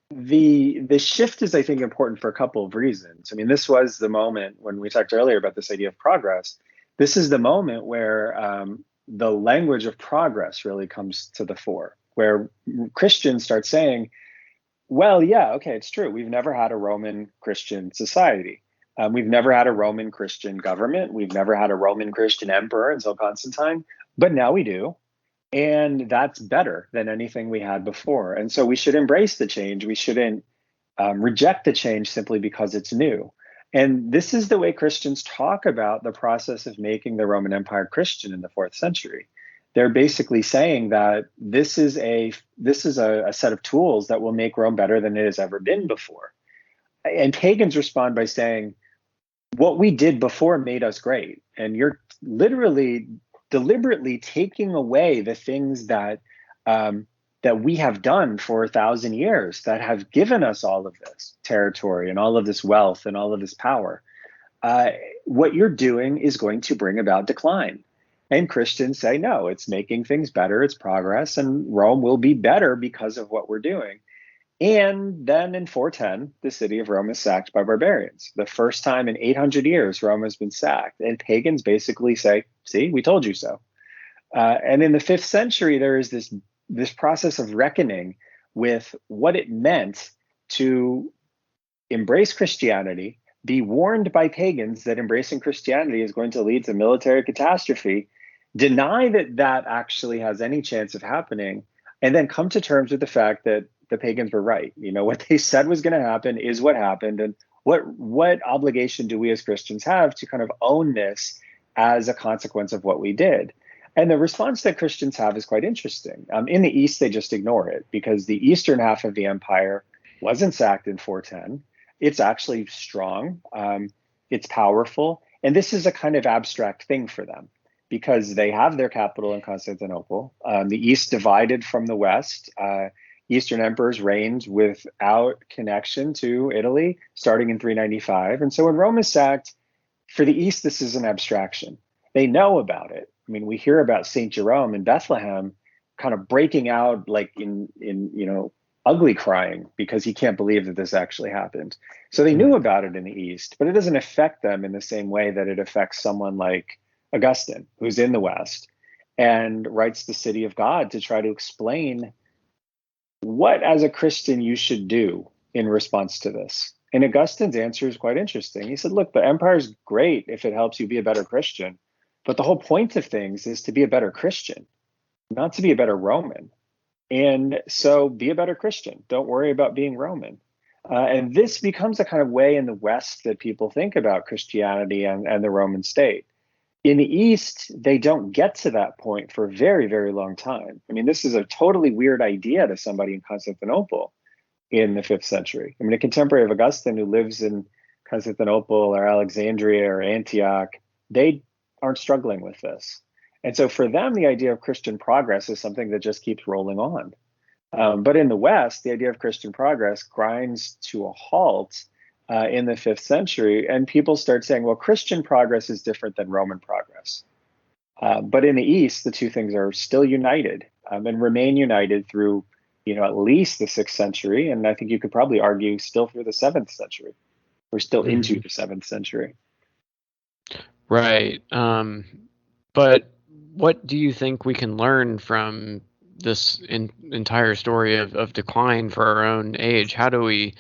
Speaker 2: the shift is, I think, important for a couple of reasons. I mean, this was the moment when we talked earlier about this idea of progress. This is the moment where the language of progress really comes to the fore, where Christians start saying, well, yeah, okay, it's true. We've never had a Roman Christian society. We've never had a Roman Christian government. We've never had a Roman Christian emperor until Constantine, but now we do. And that's better than anything we had before. And so we should embrace the change. We shouldn't reject the change simply because it's new. And this is the way Christians talk about the process of making the Roman Empire Christian in the fourth century. They're basically saying that this is a set of tools that will make Rome better than it has ever been before. And pagans respond by saying, what we did before made us great. And you're literally deliberately taking away the things that that we have done for 1,000 years that have given us all of this territory and all of this wealth and all of this power. What you're doing is going to bring about decline. And Christians say, no, it's making things better, it's progress, and Rome will be better because of what we're doing. And then in 410, the city of Rome is sacked by barbarians. The first time in 800 years, Rome has been sacked. And pagans basically say, see, we told you so. And in the 5th century, there is this process of reckoning with what it meant to embrace Christianity, be warned by pagans that embracing Christianity is going to lead to military catastrophe, deny that that actually has any chance of happening, and then come to terms with the fact that the pagans were right. What they said was going to happen is what happened. And what obligation do we as Christians have to kind of own this as a consequence of what we did? And the response that Christians have is quite interesting. In the East, they just ignore it because the eastern half of the empire wasn't sacked in 410. It's actually strong. It's powerful. And this is a kind of abstract thing for them because they have their capital in Constantinople. The East divided from the West. Eastern emperors reigned without connection to Italy starting in 395. And so when Rome is sacked, for the East, this is an abstraction. They know about it. I mean, we hear about St. Jerome in Bethlehem kind of breaking out like in ugly crying because he can't believe that this actually happened. So they knew about it in the East, but it doesn't affect them in the same way that it affects someone like Augustine, who's in the West and writes the City of God to try to explain what, as a Christian, you should do in response to this. And Augustine's answer is quite interesting. He said, look, the empire is great if it helps you be a better Christian. But the whole point of things is to be a better Christian, not to be a better Roman. And so be a better Christian. Don't worry about being Roman. And this becomes a kind of way in the West that people think about Christianity and the Roman state. In the East, they don't get to that point for a very, very long time. I mean, this is a totally weird idea to somebody in Constantinople. in the 5th century. I mean, a contemporary of Augustine who lives in Constantinople or Alexandria or Antioch, they aren't struggling with this. And so for them, the idea of Christian progress is something that just keeps rolling on. But in the West, the idea of Christian progress grinds to a halt in the 5th century, and people start saying, well, Christian progress is different than Roman progress. But in the East, the two things are still united and remain united through, at least the 6th century, and I think you could probably argue still through the 7th century. We're still into the 7th century.
Speaker 1: Right. But what do you think we can learn from this entire story of decline for our own age? How do we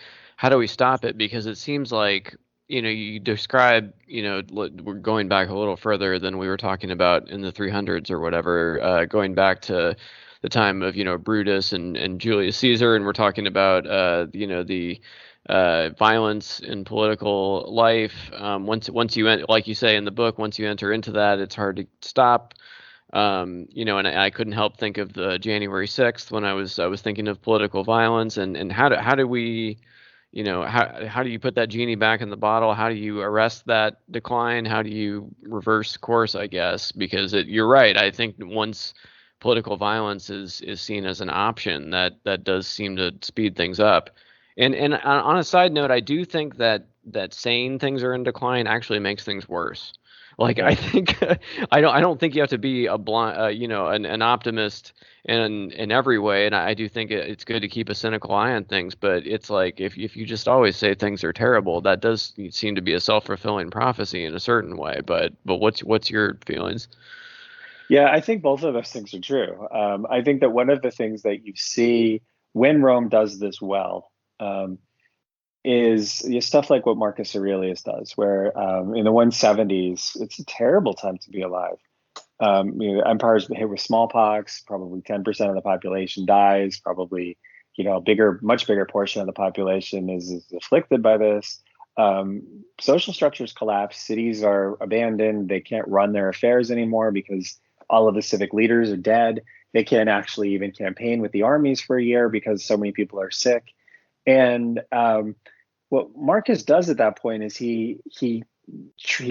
Speaker 1: stop it? Because it seems like, you describe, we're going back a little further than we were talking about in the 300s or whatever, going back to the time of, Brutus and Julius Caesar, and we're talking about, the violence in political life. Once you like you say in the book, once you enter into that, it's hard to stop. And I couldn't help think of the January 6th when I was thinking of political violence and how do we, how do you put that genie back in the bottle? How do you arrest that decline? How do you reverse course, I guess? Because you're right. I think once political violence is seen as an option, that does seem to speed things up. And on a side note, I do think that saying things are in decline actually makes things worse. Like, I think I don't think you have to be a blind, an optimist in every way, and I do think it's good to keep a cynical eye on things. But it's like if you just always say things are terrible, that does seem to be a self-fulfilling prophecy in a certain way. But what's your feelings?
Speaker 2: Yeah, I think both of those things are true. I think that one of the things that you see when Rome does this well is stuff like what Marcus Aurelius does, where in the 170s, it's a terrible time to be alive. Empire's hit with smallpox, probably 10% of the population dies, probably, much bigger portion of the population is afflicted by this. Social structures collapse, cities are abandoned, they can't run their affairs anymore because all of the civic leaders are dead. They can't actually even campaign with the armies for a year because so many people are sick. And what Marcus does at that point is he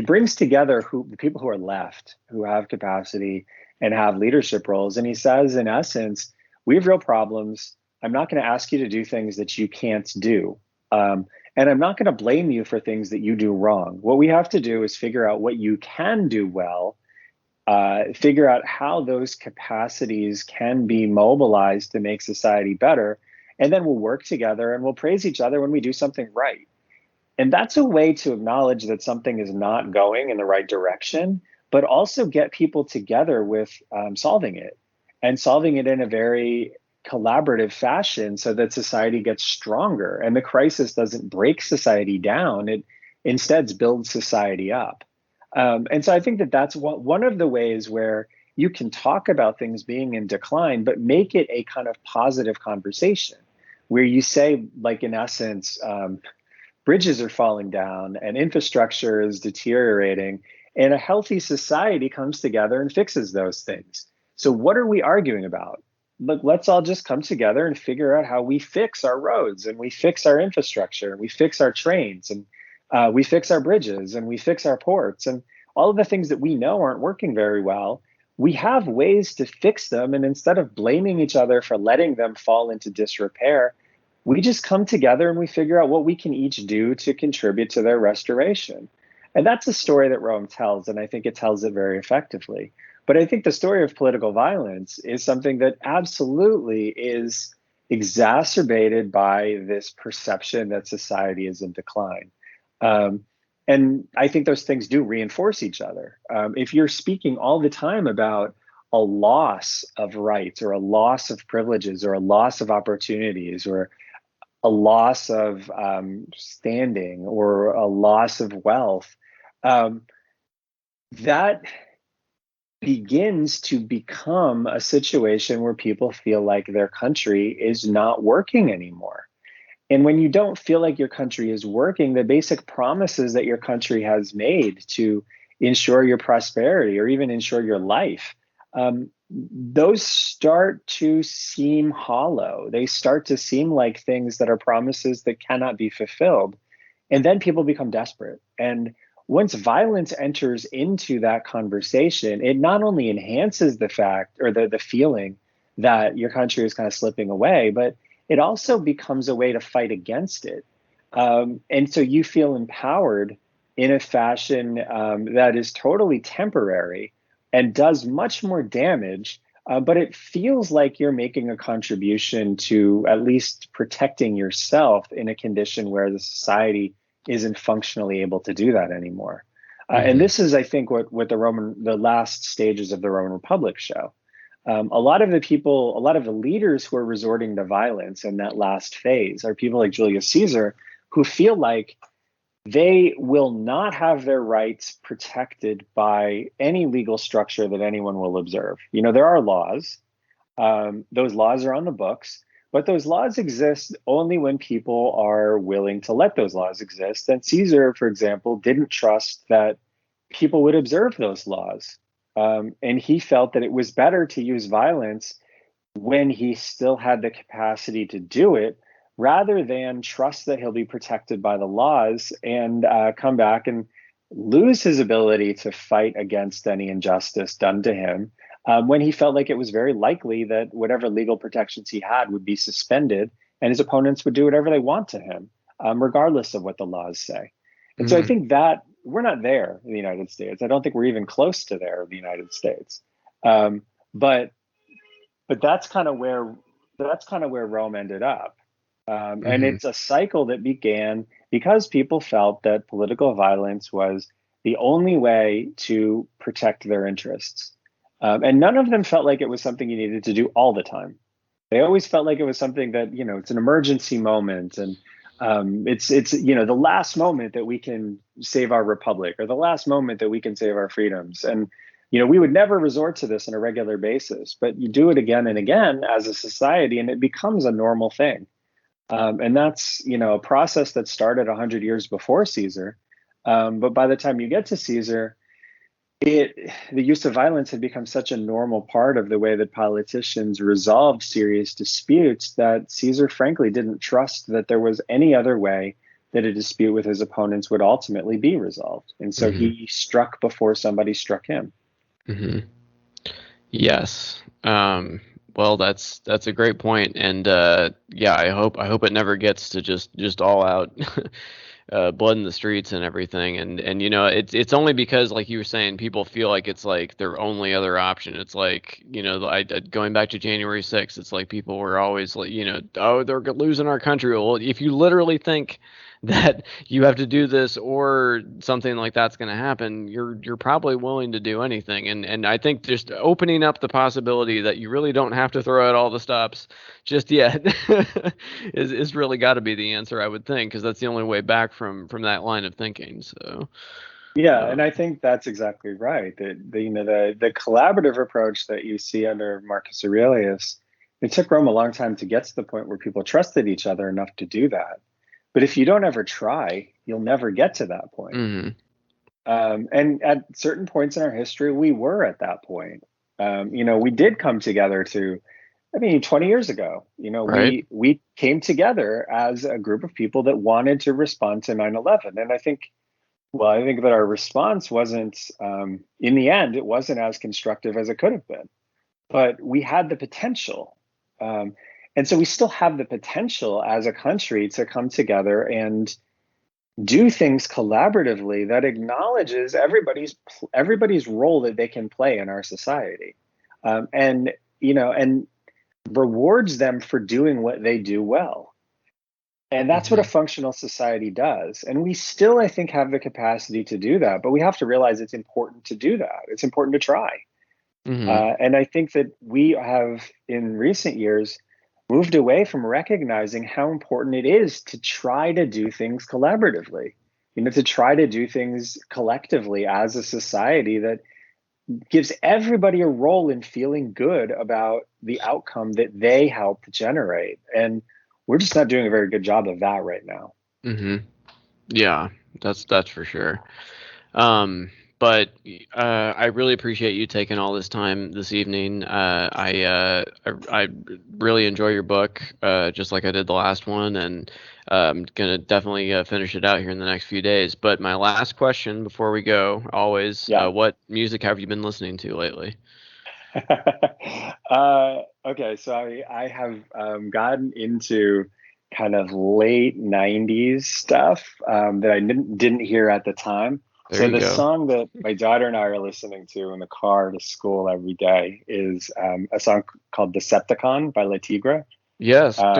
Speaker 2: brings together the people who are left, who have capacity and have leadership roles. And he says, in essence, we have real problems. I'm not going to ask you to do things that you can't do. And I'm not going to blame you for things that you do wrong. What we have to do is figure out what you can do well, figure out how those capacities can be mobilized to make society better. And then we'll work together and we'll praise each other when we do something right. And that's a way to acknowledge that something is not going in the right direction, but also get people together with solving it in a very collaborative fashion so that society gets stronger and the crisis doesn't break society down. It instead builds society up. And so I think that that's one of the ways where you can talk about things being in decline, but make it a kind of positive conversation where you say, like, in essence, bridges are falling down and infrastructure is deteriorating, and a healthy society comes together and fixes those things. So what are we arguing about? Look, let's all just come together and figure out how we fix our roads and we fix our infrastructure and we fix our trains and we fix our bridges and we fix our ports and all of the things that we know aren't working very well. We have ways to fix them. And instead of blaming each other for letting them fall into disrepair, we just come together and we figure out what we can each do to contribute to their restoration. And that's a story that Rome tells, and I think it tells it very effectively. But I think the story of political violence is something that absolutely is exacerbated by this perception that society is in decline. And I think those things do reinforce each other. If you're speaking all the time about a loss of rights or a loss of privileges or a loss of opportunities or a loss of standing or a loss of wealth, that begins to become a situation where people feel like their country is not working anymore. And when you don't feel like your country is working, the basic promises that your country has made to ensure your prosperity or even ensure your life those start to seem hollow. They start to seem like things that are promises that cannot be fulfilled. And then people become desperate. And once violence enters into that conversation, it not only enhances the fact or the feeling that your country is kind of slipping away, but it also becomes a way to fight against it. And so you feel empowered in a fashion that is totally temporary and does much more damage, but it feels like you're making a contribution to at least protecting yourself in a condition where the society isn't functionally able to do that anymore. And this is, I think, what the last stages of the Roman Republic show. A lot of the leaders who are resorting to violence in that last phase are people like Julius Caesar, who feel like they will not have their rights protected by any legal structure that anyone will observe. There are laws. Those laws are on the books, but those laws exist only when people are willing to let those laws exist. And Caesar, for example, didn't trust that people would observe those laws. And he felt that it was better to use violence when he still had the capacity to do it, rather than trust that he'll be protected by the laws and come back and lose his ability to fight against any injustice done to him, when he felt like it was very likely that whatever legal protections he had would be suspended and his opponents would do whatever they want to him, regardless of what the laws say. And so I think that we're not there in the United States. I don't think we're even close to there in the United States. But that's kind of where Rome ended up. And it's a cycle that began because people felt that political violence was the only way to protect their interests. And none of them felt like it was something you needed to do all the time. They always felt like it was something that, it's an emergency moment. And it's the last moment that we can save our republic, or the last moment that we can save our freedoms. And, we would never resort to this on a regular basis, but you do it again and again as a society, and it becomes a normal thing. And that's, a process that started 100 years before Caesar. But by the time you get to Caesar, the use of violence had become such a normal part of the way that politicians resolved serious disputes that Caesar, frankly, didn't trust that there was any other way that a dispute with his opponents would ultimately be resolved. And so he struck before somebody struck him.
Speaker 1: Yes. Well, that's a great point, and I hope it never gets to just all out blood in the streets and everything, and it's only because, like you were saying, people feel like it's like their only other option. It's like, going back to January 6th, it's like people were always like, oh, they're losing our country. Well, if you literally think that you have to do this or something like that's going to happen, you're probably willing to do anything. And I think just opening up the possibility that you really don't have to throw out all the stops just yet is really got to be the answer, I would think, because that's the only way back from that line of thinking. So
Speaker 2: and I think that's exactly right. The collaborative approach that you see under Marcus Aurelius, it took Rome a long time to get to the point where people trusted each other enough to do that. But if you don't ever try, you'll never get to that point. And at certain points in our history, we were at that point. We did come together 20 years ago,
Speaker 1: right.
Speaker 2: we came together as a group of people that wanted to respond to 9/11. And I think that our response wasn't, in the end, it wasn't as constructive as it could have been. But we had the potential. And so we still have the potential as a country to come together and do things collaboratively that acknowledges everybody's role that they can play in our society, and rewards them for doing what they do well. And that's what a functional society does. And we still, I think, have the capacity to do that, but we have to realize it's important to do that. It's important to try. And I think that we have, in recent years, moved away from recognizing how important it is to try to do things collaboratively, to try to do things collectively as a society that gives everybody a role in feeling good about the outcome that they helped generate. And we're just not doing a very good job of that right now.
Speaker 1: Yeah, that's for sure. But I really appreciate you taking all this time this evening. I really enjoy your book, just like I did the last one, and I'm gonna definitely finish it out here in the next few days. But my last question before we go, always, what music have you been listening to lately?
Speaker 2: Okay, so I have gotten into kind of late '90s stuff that I didn't hear at the time.
Speaker 1: There
Speaker 2: So
Speaker 1: you
Speaker 2: the
Speaker 1: go.
Speaker 2: song that my daughter and I are listening to in the car to school every day is a song called "Decepticon" by Le Tigre.
Speaker 1: Yes.
Speaker 2: Um,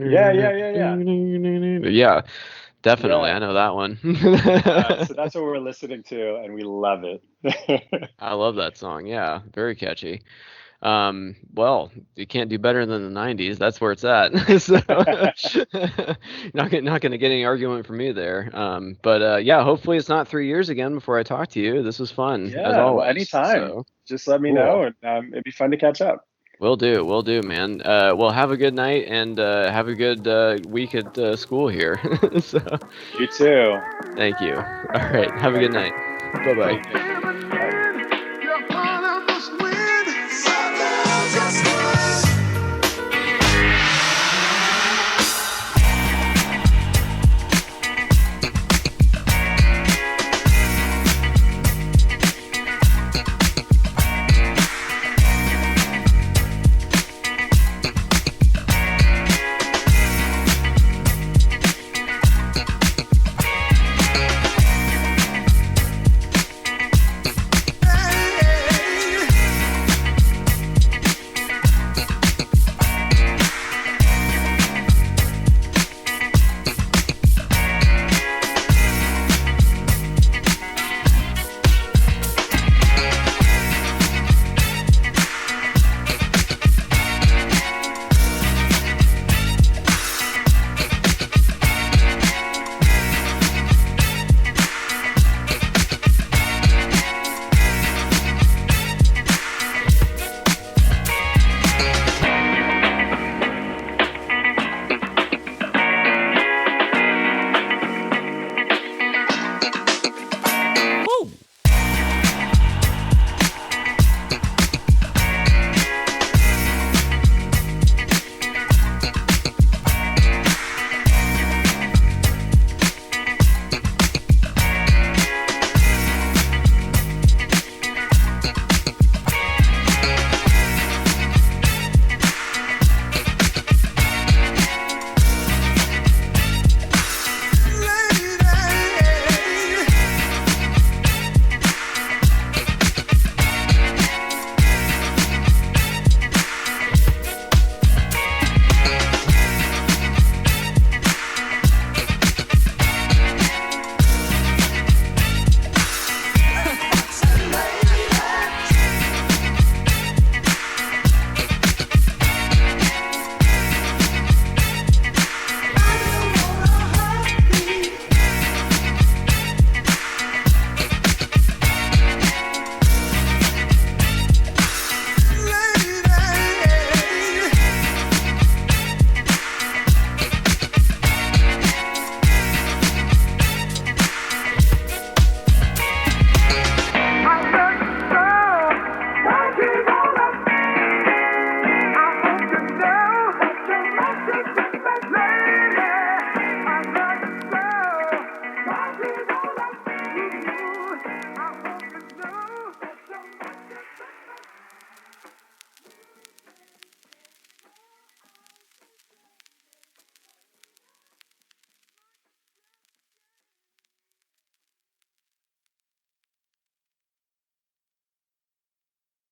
Speaker 2: yeah.
Speaker 1: Yeah, definitely. I
Speaker 2: Yeah.
Speaker 1: know that one.
Speaker 2: So that's what we're listening to, and we love it.
Speaker 1: I love that song. Yeah, very catchy. Well, you can't do better than the '90s. That's where it's at. So, not gonna get any argument from you there. But yeah, hopefully it's not 3 years again before I talk to you. This was fun as
Speaker 2: Yeah, well,
Speaker 1: always.
Speaker 2: anytime.
Speaker 1: So
Speaker 2: Just let me
Speaker 1: cool.
Speaker 2: know, and it'd be fun to catch up.
Speaker 1: Will do, man. Well, have a good night and have a good week at school here. So,
Speaker 2: You too.
Speaker 1: thank you. All right, have a good night. Bye bye.
Speaker 2: Take care. Bye.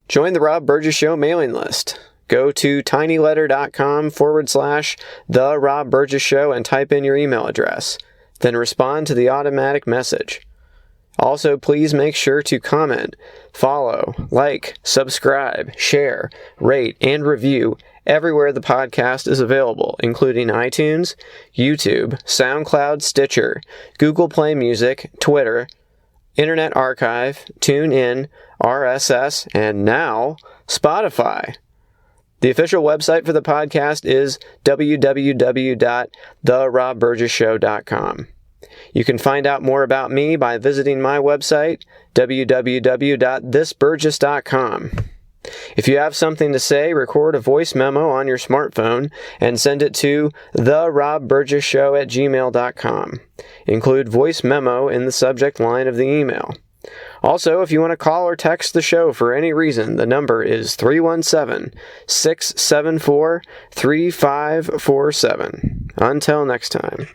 Speaker 1: Join the Rob Burgess Show mailing list. Go to tinyletter.com/The Rob Burgess Show and type in your email address. Then respond to the automatic message. Also, please make sure to comment, follow, like, subscribe, share, rate, and review everywhere the podcast is available, including iTunes, YouTube, SoundCloud, Stitcher, Google Play Music, Twitter, Internet Archive, TuneIn, RSS, and now Spotify. The official website for the podcast is www.therobburgessshow.com. You can find out more about me by visiting my website, www.thisburgess.com. If you have something to say, record a voice memo on your smartphone and send it to therobburgesshow@gmail.com. Include voice memo in the subject line of the email. Also, if you want to call or text the show for any reason, the number is 317-674-3547. Until next time.